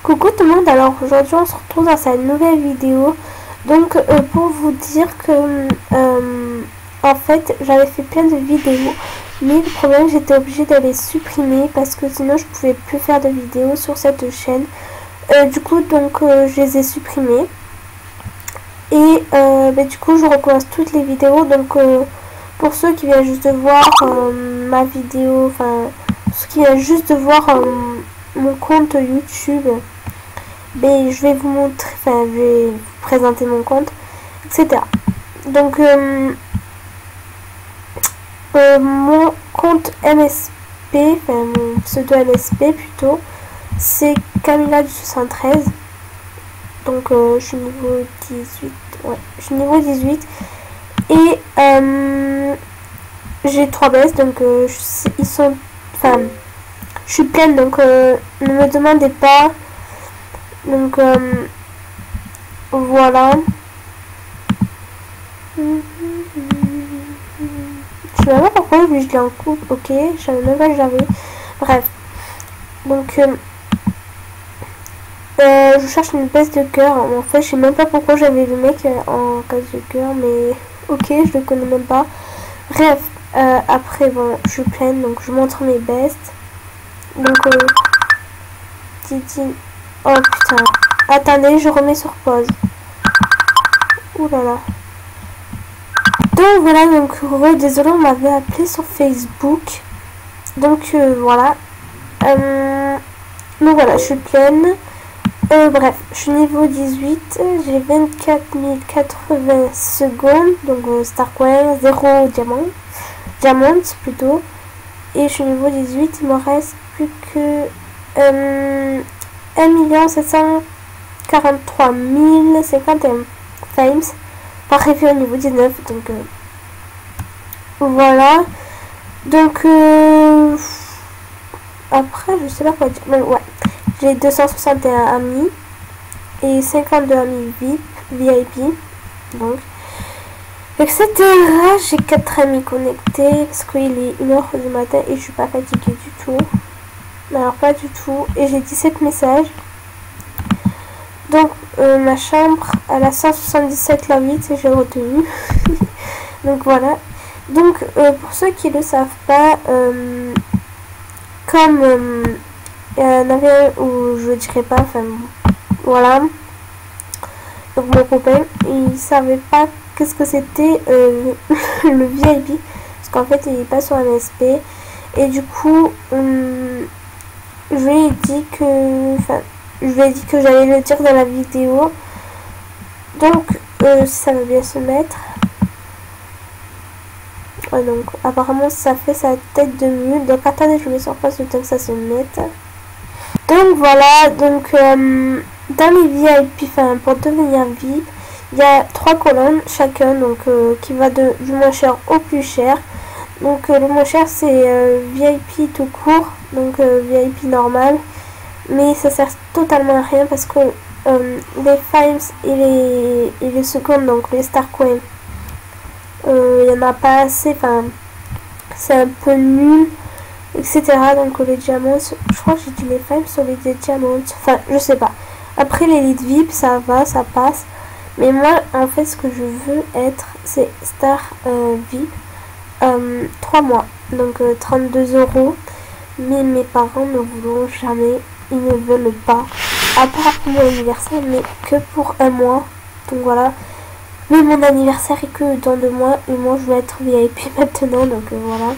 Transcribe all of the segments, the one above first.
Coucou tout le monde, alors aujourd'hui on se retrouve dans cette nouvelle vidéo. Donc pour vous dire que en fait j'avais fait plein de vidéos, mais le problème j'étais obligée de les supprimer parce que sinon je pouvais plus faire de vidéos sur cette chaîne. Du coup donc je les ai supprimées et du coup je recommence toutes les vidéos. Donc pour ceux qui viennent juste de voir ma vidéo, enfin ceux qui viennent juste de voir mon compte YouTube, mais je vais vous montrer, enfin je vais vous présenter mon compte, etc. Donc mon compte MSP, enfin mon pseudo MSP plutôt, c'est Camilla du 73. Donc je suis niveau 18, ouais, je suis niveau 18 et j'ai 3 baisses, donc ils sont, enfin je suis pleine, donc ne me demandez pas. Donc voilà. Je sais même pas pourquoi je l'ai en coupe. Ok, je savais même pas que j'avais. Bref. Donc je cherche une baisse de cœur. En fait, je sais même pas pourquoi j'avais le mec en case de cœur, mais ok, je le connais même pas. Bref, après bon, je suis pleine, donc je montre mes bestes. Donc Titi. Oh putain. Attendez, je remets sur pause. Ouh là là. Donc voilà, donc désolé, on m'avait appelé sur Facebook. Donc voilà. Donc voilà, je suis pleine. Bref, je suis niveau 18. J'ai 24 080 secondes. Donc Starcoin, 0 diamant. Diamant plutôt. Et je suis niveau 18. Il me reste plus que 1 743 051 times. Arrivé au niveau 19. Donc voilà. Donc après je sais pas quoi dire, mais ouais, j'ai 261 amis et 52 amis VIP, donc etc. J'ai 4 amis connectés parce qu'il est 1h du matin et je suis pas fatiguée du tout, alors pas du tout. Et j'ai 17 messages. Donc ma chambre elle a 177 la 8 et j'ai retenu. Donc voilà. Donc pour ceux qui ne le savent pas, comme il y en avait un où je dirais pas, enfin voilà. Donc mon copain il savait pas qu'est-ce que c'était le VIP, parce qu'en fait il est pas sur MSP et du coup je lui ai dit que, enfin je lui ai dit que j'allais le dire dans la vidéo. Donc ça va bien se mettre. Ouais, donc apparemment ça fait sa tête de mule. Donc attendez, je mets sur pause le temps que ça se mette. Donc voilà, donc dans les VIP, enfin pour devenir VIP, il y a 3 colonnes chacun, donc qui va du moins cher au plus cher. Donc le moins cher c'est VIP tout court, donc VIP normal, mais ça sert totalement à rien parce que les Fimes et les secondes, donc les Starcoin, il n'y en a pas assez, enfin c'est un peu nul, etc. Donc les diamants, je crois que j'ai dit les Fimes sur les diamants, enfin je sais pas. Après l'élite VIP ça va, ça passe, mais moi en fait ce que je veux être c'est Star VIP 3 mois, donc 32 €, mais mes parents ne voudront jamais, ils ne veulent pas, à part pour mon anniversaire, mais que pour 1 mois. Donc voilà, mais mon anniversaire est que dans 2 mois et moi je veux être VIP maintenant, donc voilà.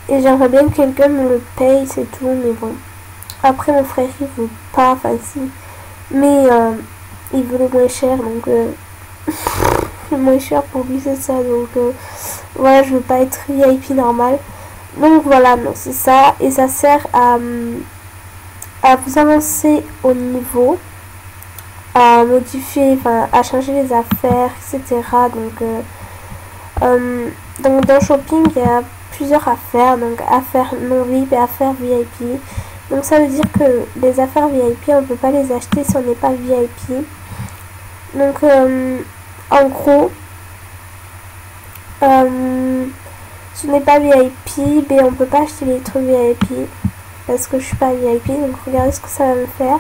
Et j'aimerais bien que quelqu'un me le paye, c'est tout, mais bon. Après mon frère il veut pas, enfin si, mais il veut le moins cher, donc le moins cher pour lui c'est ça, donc voilà, je veux pas être VIP normal. Donc voilà, donc c'est ça, et ça sert à vous avancer au niveau, à modifier, enfin à changer les affaires, etc. Donc dans Shopping il y a plusieurs affaires, donc affaires non VIP et affaires VIP. Donc ça veut dire que les affaires VIP on peut pas les acheter si on n'est pas VIP. Donc en gros, si on n'est pas VIP, ben on peut pas acheter les trucs VIP parce que je suis pas VIP. Donc regardez ce que ça va me faire.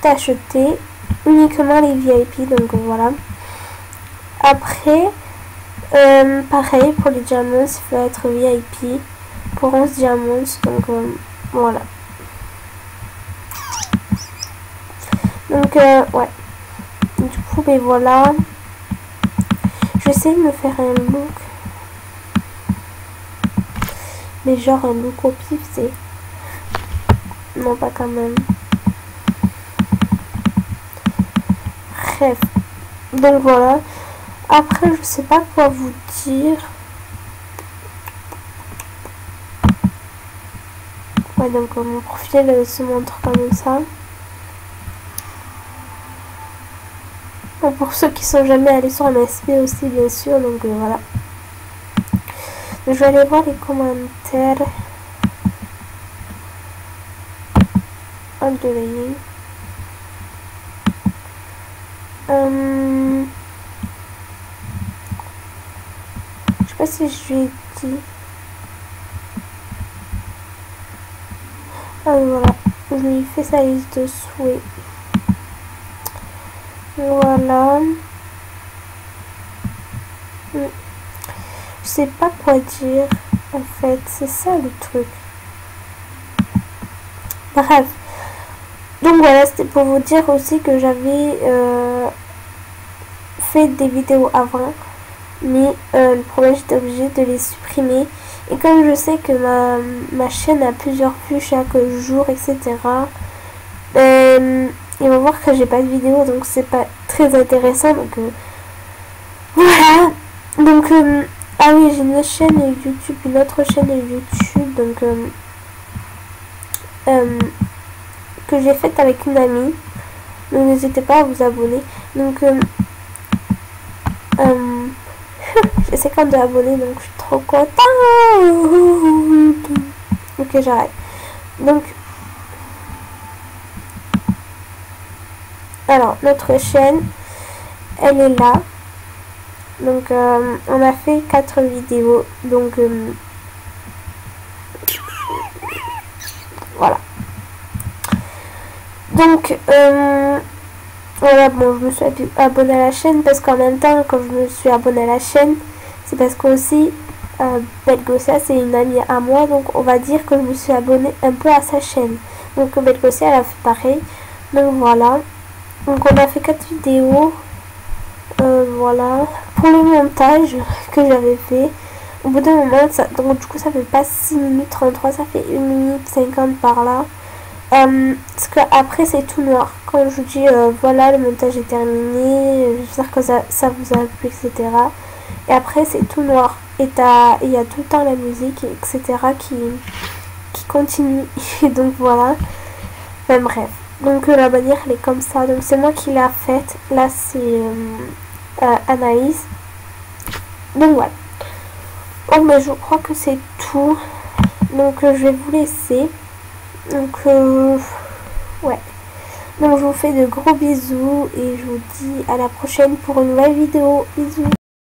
juste acheter uniquement les VIP, donc voilà. Après, pareil pour les diamants, il faut être VIP pour 11 diamants, donc voilà. Donc ouais, du coup ben voilà, j'essaie de me faire un look, mais genre un look au pif, c'est non pas quand même. Bref, donc voilà. Après, je sais pas quoi vous dire. Ouais, donc mon profil se montre comme ça. Bon, pour ceux qui sont jamais allés sur MSP aussi, bien sûr, donc voilà. Donc, je vais aller voir les commentaires. Underlaying. Je sais pas si je lui ai dit. Ah voilà, je lui ai fait sa liste de souhaits. Voilà. Je sais pas quoi dire en fait, c'est ça le truc. Bref. Donc voilà, c'était pour vous dire aussi que j'avais fait des vidéos avant, mais le problème, j'étais obligée de les supprimer. Et comme je sais que ma chaîne a plusieurs vues chaque jour, etc., ils vont voir que j'ai pas de vidéo, donc c'est pas très intéressant. Donc voilà. Donc ah oui, j'ai une chaîne YouTube, une autre chaîne YouTube, donc que j'ai faite avec une amie. Donc n'hésitez pas à vous abonner. Donc j'ai 52 abonnés, donc je suis trop contente. Ok, j'arrête. Donc alors notre chaîne, elle est là. Donc on a fait 4 vidéos. Donc voilà. Donc voilà, bon, je me suis abonnée à la chaîne parce qu'en même temps, quand je me suis abonnée à la chaîne, c'est parce que aussi Belgossia, c'est une amie à moi, donc on va dire que je me suis abonnée un peu à sa chaîne. Donc Belgossia, elle a fait pareil. Donc voilà. Donc on a fait 4 vidéos. Voilà. Pour le montage que j'avais fait, au bout d'un moment, donc du coup ça fait pas 6 minutes 33, ça fait 1 minute 50 par là. Parce que après c'est tout noir. Quand je dis voilà, le montage est terminé, j'espère que ça vous a plu, etc. Et après c'est tout noir. Et il y a tout le temps la musique, etc. qui continue. Et donc voilà. Enfin bref. Donc la bannière elle est comme ça. Donc c'est moi qui l'ai faite. Là c'est Anaïs. Donc voilà. Oh mais je crois que c'est tout. Donc je vais vous laisser. Donc ouais. Donc je vous fais de gros bisous et je vous dis à la prochaine pour une nouvelle vidéo. Bisous.